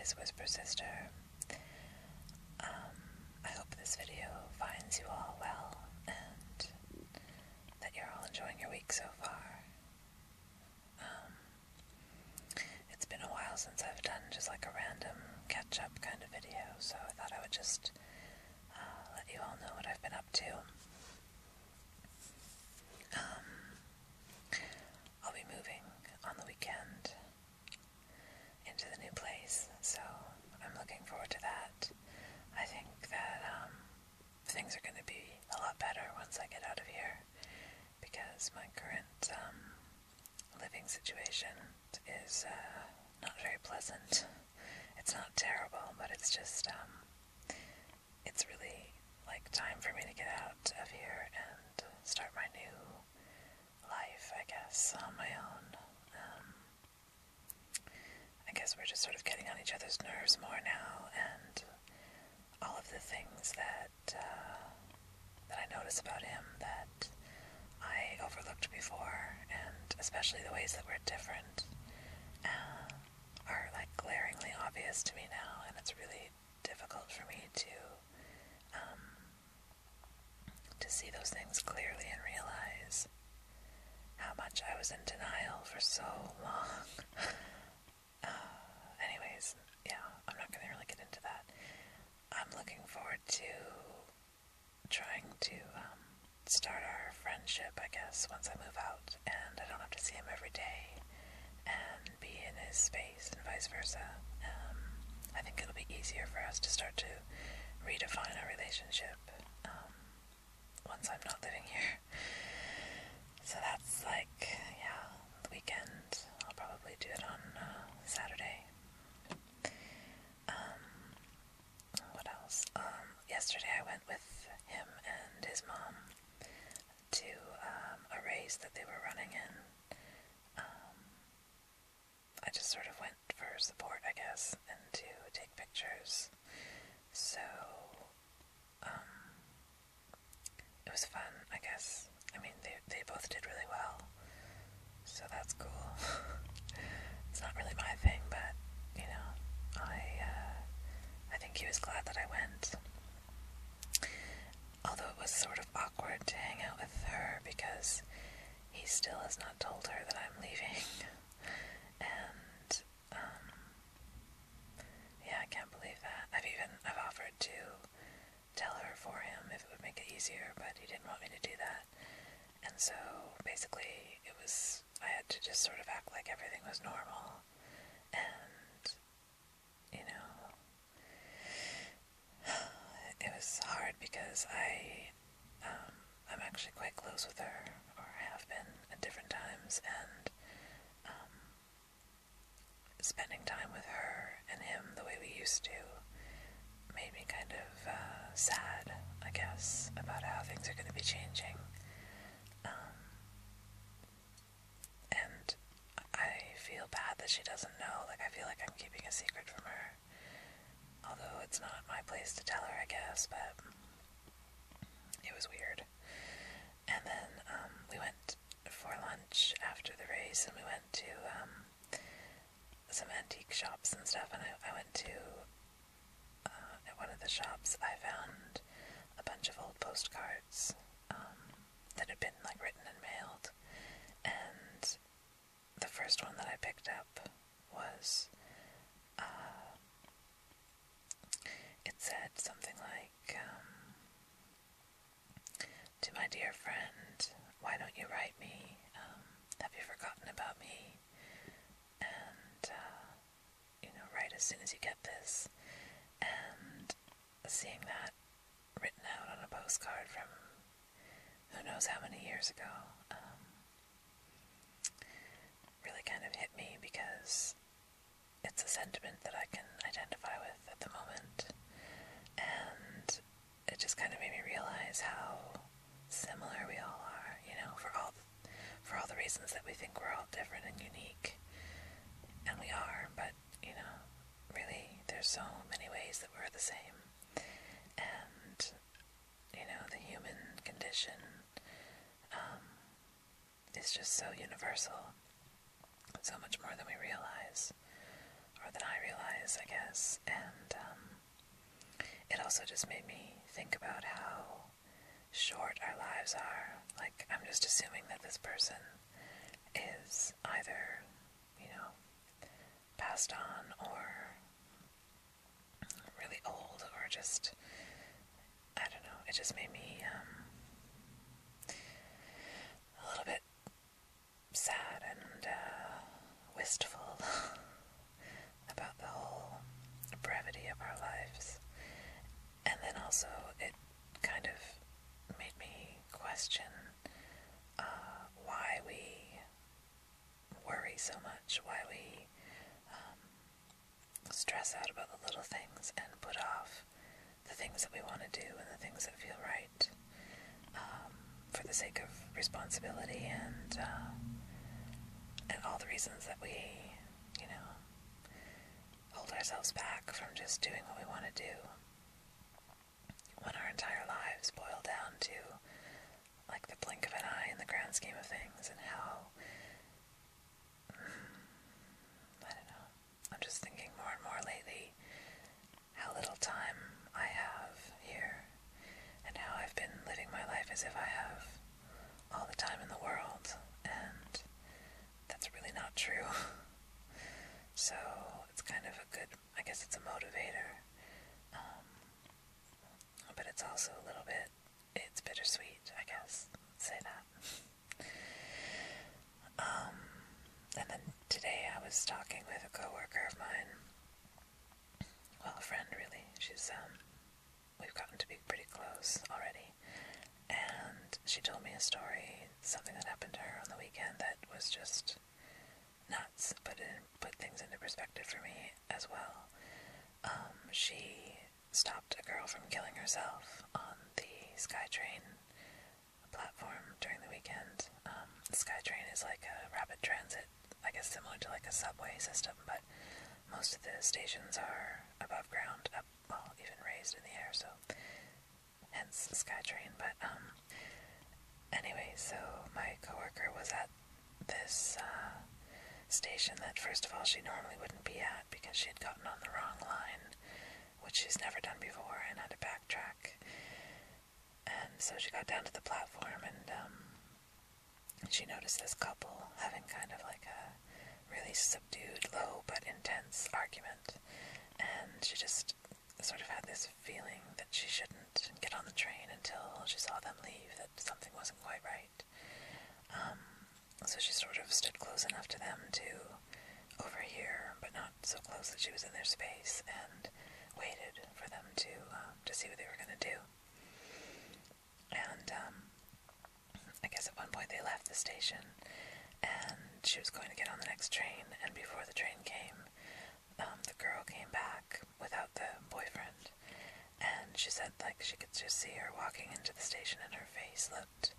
is WhisperSister. I hope this video finds you all well and that you're all enjoying your week so far. It's been a while since I've done just like a random catch-up kind of video, so I thought I would just let you all know what I've been up to. I'll be moving on the weekend into the new place, so I'm looking forward to that. I think that things are going to be a lot better once I get out of here, because my current living situation is not very pleasant. It's not terrible, but it's just, it's really like time for me to get out of here and start my new life, I guess, on my own. I guess we're just sort of getting on each other's nerves more now, and all of the things that I notice about him that I overlooked before, and especially the ways that we're different, are like glaringly obvious to me now, and it's really difficult for me to see those things clearly and realize how much I was in denial for so long. Anyways, yeah, I'm not going to really get into that. I'm looking forward to trying to start our friendship, I guess, once I move out, and I don't have to see him every day and be in his space and vice versa. I think it'll be easier for us to start to redefine our relationship once I'm not living here. So that's like, yeah, the weekend. I'll probably do it on Saturday. What else? Yesterday I went with him and his mom to a race that they were running in. I just sort of went for support, I guess, and to take pictures. So, it was fun, I guess. I mean, they both did really well, so that's cool. It's not really my thing, but, you know, I think he was glad that I went. Although it was sort of awkward to hang out with her because he still has not told her that I'm leaving. And, yeah, I can't believe that. I've offered to tell her for him if it would make it easier, but he didn't want me to do that. And so, basically, I had to just sort of act like everything was normal. And, you know, it was hard because I'm actually quite close with her, or have been at different times, and spending time with her and him the way we used to made me kind of sad, I guess, about how things are going to be changing. And I feel bad that she doesn't know. Like, I feel like I'm keeping a secret from her. Although it's not my place to tell her, I guess, but it was weird. And then we went for lunch after the race, and we went to some antique shops and stuff, and I went to, at one of the shops, I found a bunch of old postcards that had been, like, written and mailed, and the first one that I picked up was, it said something like, to my dear friend, why don't you write me? Have you forgotten about me? And, you know, write as soon as you get this. And seeing that written out on a postcard from who knows how many years ago, really kind of hit me, because it's a sentiment that I can identify with at the moment. And it just kind of made me realize how similar we all are, you know, for all the reasons that we think we're all different and unique. And we are, but, you know, really, there's so many ways that we're the same. And, you know, the human condition is just so universal, so much more than we realize, or more than I realize, I guess, and it also just made me think about how short our lives are. Like, I'm just assuming that this person is either, passed on or really old or just, I don't know, it just made me a little bit sad and wistful about the whole brevity of our lives. And then also it kind of made me question why we worry so much, why we stress out about the little things and put off the things that we want to do and the things that feel right, for the sake of responsibility and all the reasons that we, hold ourselves back from just doing what we want to do, when our entire lives boil down to like the blink of an eye in the grand scheme of things. And how, I don't know, I'm just thinking more and more lately how little time I have here, and how I've been living my life as if I have all the time in the world, and that's really not true. So it's kind of a good, I guess it's a motivator, but it's also a little bit, it's bittersweet, I guess, let's say that. And then today I was talking with a coworker of mine, well, a friend really. She's, we've gotten to be pretty close already, and she told me a story, something that happened to her on the weekend that was just nuts, but it put things into perspective for me as well. She stopped a girl from killing herself on the SkyTrain platform during the weekend. The SkyTrain is like a rapid transit, I guess similar to like a subway system, but most of the stations are above ground, up, well, even raised in the air, so hence the SkyTrain. But anyway, so my coworker was at this station that, first of all, she normally wouldn't be at because she had gotten on the wrong line, which she's never done before, and had to backtrack. And so she got down to the platform, and she noticed this couple having kind of like a really subdued, low but intense argument, and she just sort of had this feeling that she shouldn't get on the train until she saw them leave, that something wasn't quite right. So she sort of stood close enough to them to overhear, but not so close that she was in their space, and waited for them to see what they were going to do. And I guess at one point they left the station, and she was going to get on the next train, and before the train came, the girl came back without the boyfriend, and she said like she could just see her walking into the station, and her face looked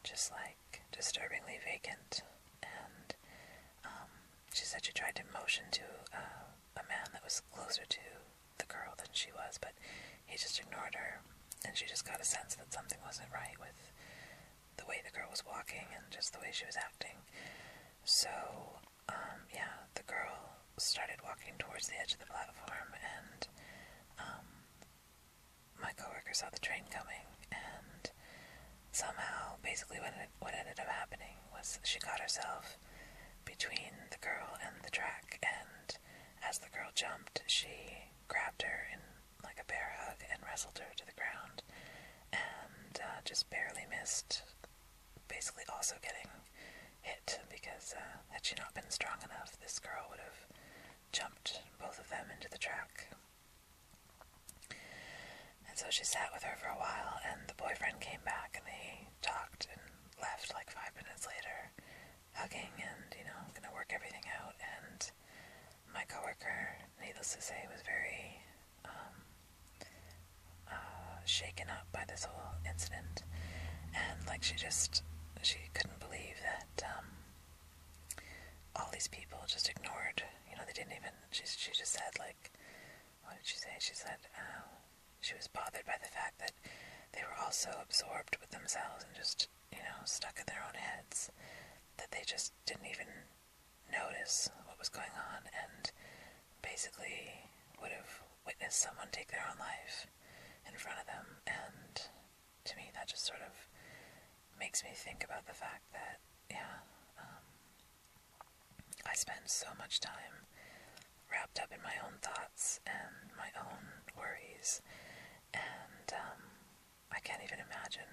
just like disturbingly vacant. And she said she tried to motion to a man that was closer to the girl than she was, but he just ignored her, and she just got a sense that something wasn't right with the way the girl was walking and just the way she was acting. So yeah, the girl started walking towards the edge of the platform, and my coworker saw the train coming, and somehow, basically what ended up happening was she got herself between the girl and the track, and as the girl jumped, she grabbed her in like a bear hug and wrestled her to the ground, and just barely missed, basically also getting hit, because had she not been strong enough, this girl would have jumped both of them into the track. And so she sat with her for a while, and the boyfriend came back, and they talked and left like 5 minutes later, hugging and, gonna work everything out. And my coworker, needless to say, was very shaken up by this whole incident, and like she couldn't believe that all these people just ignored, they didn't even, she just said, like, what did she say? She said she was bothered by the fact that they were all so absorbed with themselves and just, stuck in their own heads, that they just didn't even notice what was going on, and basically would have witnessed someone take their own life in front of them. And to me, that just sort of makes me think about the fact that, I spend so much time wrapped up in my own thoughts and my own worries, and I can't even imagine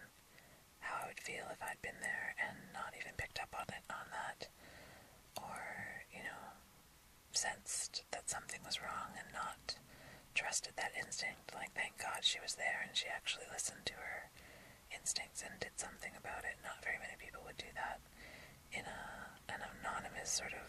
how I would feel if I'd been there and not even picked up on that, or, sensed that something was wrong and not trusted that instinct. Like, thank God she was there and she actually listened to her instincts and did something about it. Not very many people would do that in an anonymous sort of